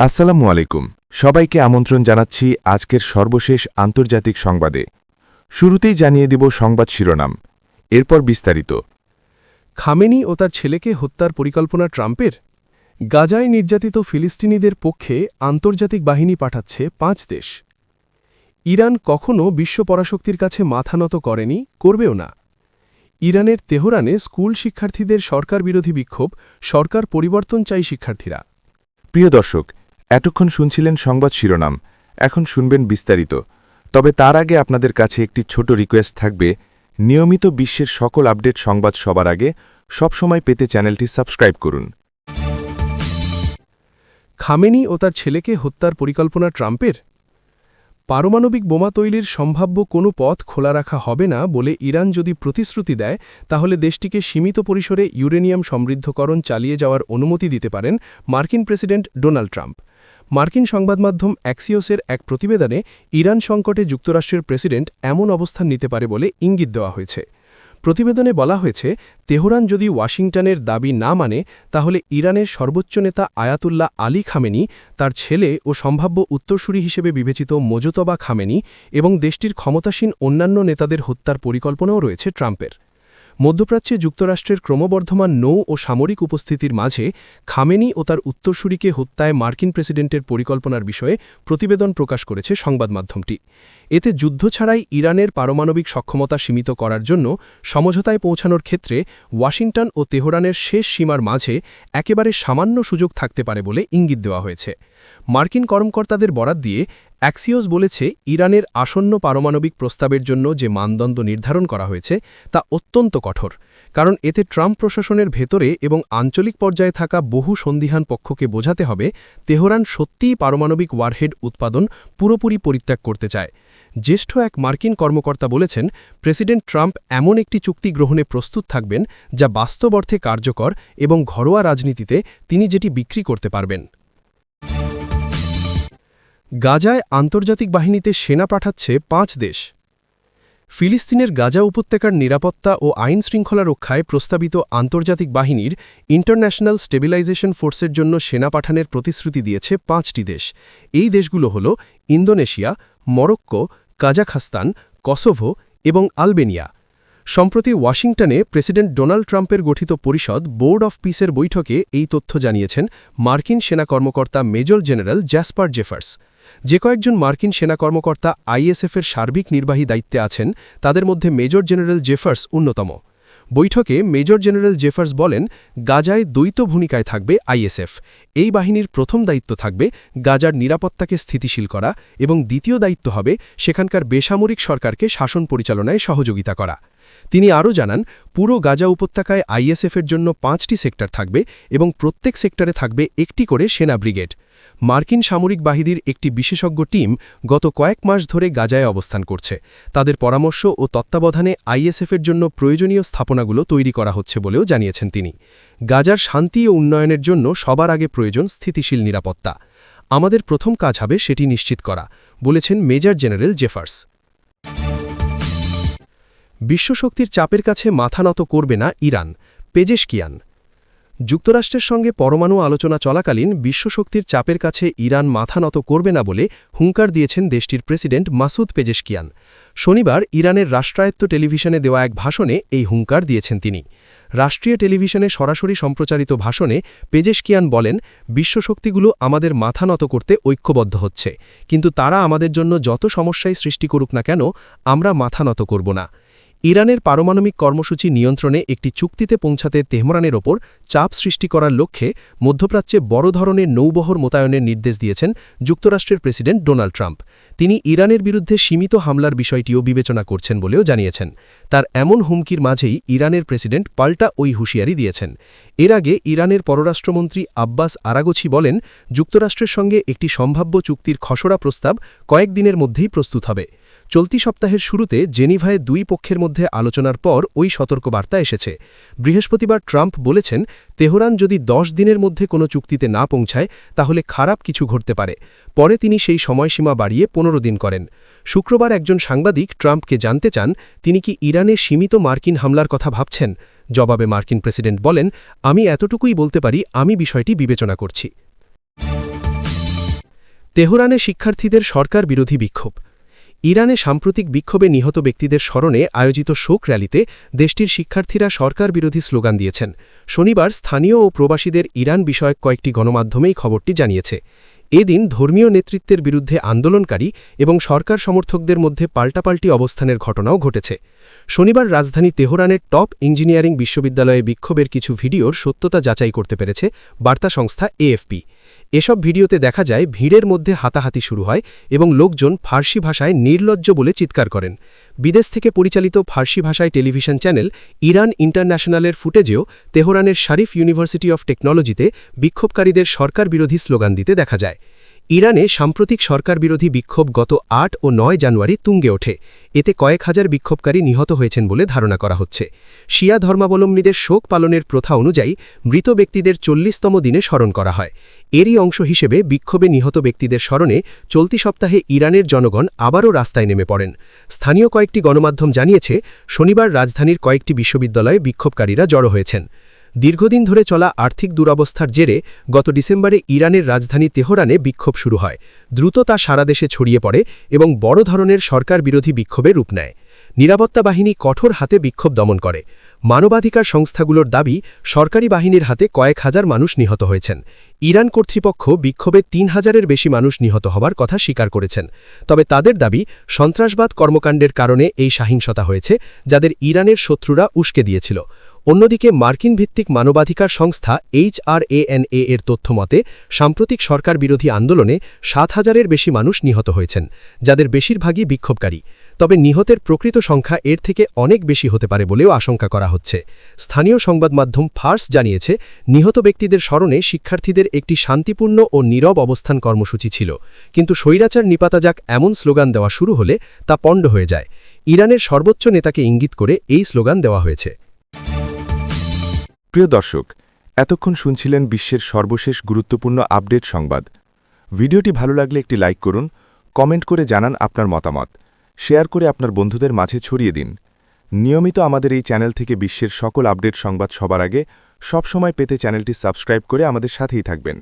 আসসালামু আলাইকুম। সবাইকে আমন্ত্রণ জানাচ্ছি আজকের সর্বশেষ আন্তর্জাতিক সংবাদে। শুরুতেই জানিয়ে দিব সংবাদ শিরোনাম, এরপর বিস্তারিত। খামেনি ও তার ছেলেকে হত্যার পরিকল্পনা ট্রাম্পের। গাজায় নির্যাতিত ফিলিস্তিনিদের পক্ষে আন্তর্জাতিক বাহিনী পাঠাচ্ছে 5 দেশ। ইরান কখনও বিশ্ব পরাশক্তির কাছে মাথা নত করেনি, করবেও না। ইরানের তেহরানে স্কুল শিক্ষার্থীদের সরকার বিরোধী বিক্ষোভ, সরকার পরিবর্তন চাই শিক্ষার্থীরা। প্রিয় দর্শক, এতক্ষণ শুনছিলেন সংবাদ শিরোনাম, এখন শুনবেন বিস্তারিত। তবে তার আগে আপনাদের কাছে একটি ছোট রিকোয়েস্ট থাকবে, নিয়মিত বিশ্বের সকল আপডেট সংবাদ সবার আগে সবসময় পেতে চ্যানেলটি সাবস্ক্রাইব করুন। খামেনি ও তার ছেলেকে হত্যার পরিকল্পনা ট্রাম্পের। পারমাণবিক বোমা তৈরির সম্ভাব্য কোনো পথ খোলা রাখা হবে না বলে ইরান যদি প্রতিশ্রুতি দেয়, তাহলে দেশটিকে সীমিত পরিসরে ইউরেনিয়াম সমৃদ্ধকরণ চালিয়ে যাওয়ার অনুমতি দিতে পারেন মার্কিন প্রেসিডেন্ট ডোনাল্ড ট্রাম্প। মার্কিন সংবাদমাধ্যম অ্যাক্সিওসের এক প্রতিবেদনে ইরান সংকটে যুক্তরাষ্ট্রের প্রেসিডেন্ট এমন অবস্থান নিতে পারে বলে ইঙ্গিত দেওয়া হয়েছে। প্রতিবেদনে বলা হয়েছে, তেহরান যদি ওয়াশিংটনের দাবি না মানে, তাহলে ইরানের সর্বোচ্চ নেতা আয়াতুল্লাহ আলী খামেনি, তার ছেলে ও সম্ভাব্য উত্তরসূরি হিসেবে বিবেচিত মোজতবা খামেনি এবং দেশটির ক্ষমতাসীন অন্যান্য নেতাদের হত্যার পরিকল্পনাও রয়েছে ট্রাম্পের। মধ্যপ্রাচ্যে যুক্তরাষ্ট্রের ক্রমবর্ধমান নৌ ও সামরিক উপস্থিতির মাঝে খামেনি ও তার উত্তরসূরিকে হত্যায় মার্কিন প্রেসিডেন্টের পরিকল্পনার বিষয়ে প্রতিবেদন প্রকাশ করেছে সংবাদমাধ্যমটি। এতে যুদ্ধ ছাড়াই ইরানের পারমাণবিক সক্ষমতা সীমিত করার জন্য সমঝোতায় পৌঁছানোর ক্ষেত্রে ওয়াশিংটন ও তেহরানের শেষ সীমার মাঝে একেবারে সামান্য সুযোগ থাকতে পারে বলে ইঙ্গিত দেওয়া হয়েছে। মার্কিন কর্মকর্তাদের বরাত দিয়ে অ্যাক্সিওস বলেছে, ইরানের আসন্ন পারমাণবিক প্রস্তাবের জন্য যে মানদণ্ড নির্ধারণ করা হয়েছে তা অত্যন্ত কঠোর, কারণ এতে ট্রাম্প প্রশাসনের ভেতরে এবং আঞ্চলিক পর্যায়ে থাকা বহু সন্দিহান পক্ষকে বোঝাতে হবে তেহরান সত্যিই পারমাণবিক ওয়ারহেড উৎপাদন পুরোপুরি পরিত্যাগ করতে চায়। জ্যেষ্ঠ এক মার্কিন কর্মকর্তা বলেছেন, প্রেসিডেন্ট ট্রাম্প এমন একটি চুক্তি গ্রহণে প্রস্তুত থাকবেন যা বাস্তব অর্থে কার্যকর এবং ঘরোয়া রাজনীতিতে তিনি যেটি বিক্রি করতে পারবেন। গাজায় আন্তর্জাতিক বাহিনীতে সেনা পাঠাচ্ছে 5 দেশ। ফিলিস্তিনের গাজা উপত্যকার নিরাপত্তা ও আইন শৃঙ্খলা রক্ষায় প্রস্তাবিত আন্তর্জাতিক বাহিনীর ইন্টারন্যাশনাল স্টেবিলাইজেশন ফোর্সের জন্য সেনা পাঠানোর প্রতিশ্রুতি দিয়েছে 5টি দেশ। এই দেশগুলো হল ইন্দোনেশিয়া, মরক্কো, কাজাখস্তান, কসোভো এবং আলবেনিয়া। সম্প্রতি ওয়াশিংটনে প্রেসিডেন্ট ডোনাল্ড ট্রাম্পের গঠিত পরিষদ বোর্ড অফ পিসের বৈঠকে এই তথ্য জানিয়েছেন মার্কিন সেনা কর্মকর্তা মেজর জেনারেল জ্যাসপার জেফার্স। যে কয়েকজন মার্কিন সেনা কর্মকর্তা আইএসএফের সার্বিক নির্বাহী দায়িত্বে আছেন, তাদের মধ্যে মেজর জেনারেল জেফার্স অন্যতম। বৈঠকে মেজর জেনারেল জেফার্স বলেন, গাজায় দ্বৈত ভূমিকায় থাকবে আইএসএফ। এই বাহিনীর প্রথম দায়িত্ব থাকবে গাজার নিরাপত্তাকে স্থিতিশীল করা এবং দ্বিতীয় দায়িত্ব হবে সেখানকার বেসামরিক সরকারকে শাসন পরিচালনায় সহযোগিতা করা। তিনি আরও জানান, পুরো গাজা উপত্যকায় আইএসএফের জন্য 5টি সেক্টর থাকবে এবং প্রত্যেক সেক্টরে থাকবে একটি করে সেনা ব্রিগেড। মার্কিন সামরিক বাহিনীর একটি বিশেষজ্ঞ টিম গত কয়েক মাস ধরে গাজায় অবস্থান করছে। তাদের পরামর্শ ও তত্ত্বাবধানে আইএসএফের জন্য প্রয়োজনীয় স্থাপনাগুলো তৈরি করা হচ্ছে বলেও জানিয়েছেন তিনি। গাজার শান্তি ও উন্নয়নের জন্য সবার আগে প্রয়োজন স্থিতিশীল নিরাপত্তা। আমাদের প্রথম কাজ হবে সেটি নিশ্চিত করা, বলেছেন মেজর জেনারেল জেফার্স। বিশ্বশক্তির চাপের কাছে মাথা নত করবে না ইরান, পেজেশকিয়ান। যুক্তরাষ্ট্রের সঙ্গে পরমাণু আলোচনা চলাকালীন বিশ্বশক্তির চাপের কাছে ইরান মাথা নত করবে না বলে হুঙ্কার দিয়েছেন দেশটির প্রেসিডেন্ট মাসুদ পেজেশকিয়ান। শনিবার ইরানের রাষ্ট্রায়ত্ত টেলিভিশনে দেওয়া এক ভাষণে এই হুঙ্কার দিয়েছেন তিনি। রাষ্ট্রীয় টেলিভিশনে সরাসরি সম্প্রচারিত ভাষণে পেজেশকিয়ান বলেন, বিশ্বশক্তিগুলো আমাদের মাথা নত করতে ঐক্যবদ্ধ হচ্ছে, কিন্তু তারা আমাদের জন্য যত সমস্যাই সৃষ্টি করুক না কেন, আমরা মাথা নত করব না। ইরানের পারমাণবিক কর্মসূচি নিয়ন্ত্রণে একটি চুক্তিতে পৌঁছাতে তেহরানের ওপর চাপ সৃষ্টি করার লক্ষ্যে মধ্যপ্রাচ্যে বড় ধরনের নৌবহর মোতায়েনের নির্দেশ দিয়েছেন যুক্তরাষ্ট্রের প্রেসিডেন্ট ডোনাল্ড ট্রাম্প। তিনি ইরানের বিরুদ্ধে সীমিত হামলার বিষয়টিও বিবেচনা করছেন বলেও জানিয়েছেন। তার এমন হুমকির মাঝেই ইরানের প্রেসিডেন্ট পাল্টা ওই হুঁশিয়ারি দিয়েছেন। এর আগে ইরানের পররাষ্ট্রমন্ত্রী আব্বাস আরাগচি বলেন, যুক্তরাষ্ট্রের সঙ্গে একটি সম্ভাব্য চুক্তির খসড়া প্রস্তাব কয়েকদিনের মধ্যেই প্রস্তুত হবে। চলতি সপ্তাহের শুরুতে জেনিভায় দুই পক্ষের মধ্যে আলোচনার পর ওই সতর্কবার্তা এসেছে। বৃহস্পতিবার ট্রাম্প বলেছেন, তেহরান যদি 10 দিনের মধ্যে কোনো চুক্তিতে না পৌঁছায় তাহলে খারাপ কিছু ঘটতে পারে। পরে তিনি সেই সময়সীমা বাড়িয়ে 15 দিন করেন। শুক্রবার একজন সাংবাদিক ট্রাম্পকে জানতে চান, তিনি কি ইরানে সীমিত মার্কিন হামলার কথা ভাবছেন। জবাবে মার্কিন প্রেসিডেন্ট বলেন, আমি এতটুকুই বলতে পারি, আমি বিষয়টি বিবেচনা করছি। তেহরানে শিক্ষার্থীদের সরকার বিরোধী বিক্ষোভ। ইরানে সাম্প্রতিক বিক্ষোভে নিহত ব্যক্তিদের স্মরণে আয়োজিত শোক র্যালিতে দেশটির শিক্ষার্থীরা সরকার বিরোধী স্লোগান দিয়েছেন। শনিবার স্থানীয় ও প্রবাসীদের ইরান বিষয়ক কয়েকটি গণমাধ্যমেই খবরটি জানিয়েছে। এদিন ধর্মীয় নেতৃত্বের বিরুদ্ধে আন্দোলনকারী এবং সরকার সমর্থকদের মধ্যে পাল্টাপাল্টি অবস্থানের ঘটনাও ঘটেছে। শনিবার রাজধানী তেহরানের টপ ইঞ্জিনিয়ারিং বিশ্ববিদ্যালয়ে বিক্ষোভের কিছু ভিডিওর সত্যতা যাচাই করতে পেরেছে বার্তা সংস্থা এএফপি। এসব ভিডিওতে দেখা যায় ভিড়ের মধ্যে হাতাহাতি শুরু হয় এবং লোকজন ফার্সি ভাষায় নির্লজ্জ বলে চিৎকার করেন। বিদেশ থেকে পরিচালিত ফার্সি ভাষায় টেলিভিশন চ্যানেল ইরান ইন্টারন্যাশনালের ফুটেজেও তেহরানের শারিফ ইউনিভার্সিটি অফ টেকনোলজিতে বিক্ষোভকারীদের সরকার বিরোধী স্লোগান দিতে দেখা যায়। ইরানে সাম্প্রতিক সরকার বিরোধী বিক্ষোভ গত ৮ ও ৯ জানুয়ারি তুঙ্গে ওঠে। এতে কয়েক হাজার বিক্ষোভকারী নিহত হয়েছেন বলে ধারণা করা হচ্ছে। শিয়া ধর্মাবলম্বীদের শোক পালনের প্রথা অনুযায়ী মৃত ব্যক্তিদের ৪০তম দিনে স্মরণ করা হয়। এরই অংশ হিসেবে বিক্ষোভে নিহত ব্যক্তিদের স্মরণে চলতি সপ্তাহে ইরানের জনগণ আবারও রাস্তায় নেমে পড়েন। স্থানীয় কয়েকটি গণমাধ্যম জানিয়েছে, শনিবার রাজধানীর কয়েকটি বিশ্ববিদ্যালয়ে বিক্ষোভকারীরা জড়ো হয়েছেন। দীর্ঘদিন ধরে চলা আর্থিক দুরবস্থার জেরে গত ডিসেম্বরে ইরানের রাজধানী তেহরানে বিক্ষোভ শুরু হয়। দ্রুত তা সারা দেশে ছড়িয়ে পড়ে এবং বড় ধরনের সরকার বিরোধী বিক্ষোভে রূপ নেয়। নিরাপত্তা বাহিনী কঠোর হাতে বিক্ষোভ দমন করে। মানবাধিকার সংস্থাগুলোর দাবি, সরকারি বাহিনীর হাতে কয়েক হাজার মানুষ নিহত হয়েছেন। ইরান কর্তৃপক্ষ বিক্ষোভে ৩,০০০-এর বেশি মানুষ নিহত হওয়ার কথা স্বীকার করেছেন। তবে তাদের দাবি, সন্ত্রাসবাদ কর্মকাণ্ডের কারণে এই সহিংসতা হয়েছে, যাদের ইরানের শত্রুরা উস্কে দিয়েছিল। অন্যদিকে মার্কিন ভিত্তিক মানবাধিকার সংস্থা HRANA এর তথ্যমতে সাম্প্রতিক সরকার বিরোধী আন্দোলনে ৭,০০০-এর বেশি মানুষ নিহত হয়েছেন, যাদের বেশিরভাগই বিক্ষোভকারী। তবে নিহতের প্রকৃত সংখ্যা এর থেকে অনেক বেশি হতে পারে বলেও আশঙ্কা করা হচ্ছে। স্থানীয় সংবাদ মাধ্যম ফার্স জানিয়েছে, নিহত ব্যক্তিদের স্মরণে শিক্ষার্থীদের একটি শান্তিপূর্ণ ও নীরব অবস্থান কর্মসূচি ছিল, কিন্তু স্বৈরাচার নিপাতা যাক এমন স্লোগান দেওয়া শুরু হলে তা পণ্ড হয়ে যায়। ইরানের সর্বোচ্চ নেতাকে ইঙ্গিত করে এই স্লোগান দেওয়া হয়েছে। প্রিয় দর্শক, এতক্ষণ শুনছিলেন বিশ্বের সর্বশেষ গুরুত্বপূর্ণ আপডেট সংবাদ। ভিডিওটি ভালো লাগলে একটি লাইক করুন, কমেন্ট করে জানান আপনার মতামত, শেয়ার করে আপনার বন্ধুদের মাঝে ছড়িয়ে দিন। নিয়মিত আমাদের এই চ্যানেল থেকে বিশ্বের সকল আপডেট সংবাদ সবার আগে সবসময় পেতে চ্যানেলটি সাবস্ক্রাইব করে আমাদের সাথেই থাকবেন।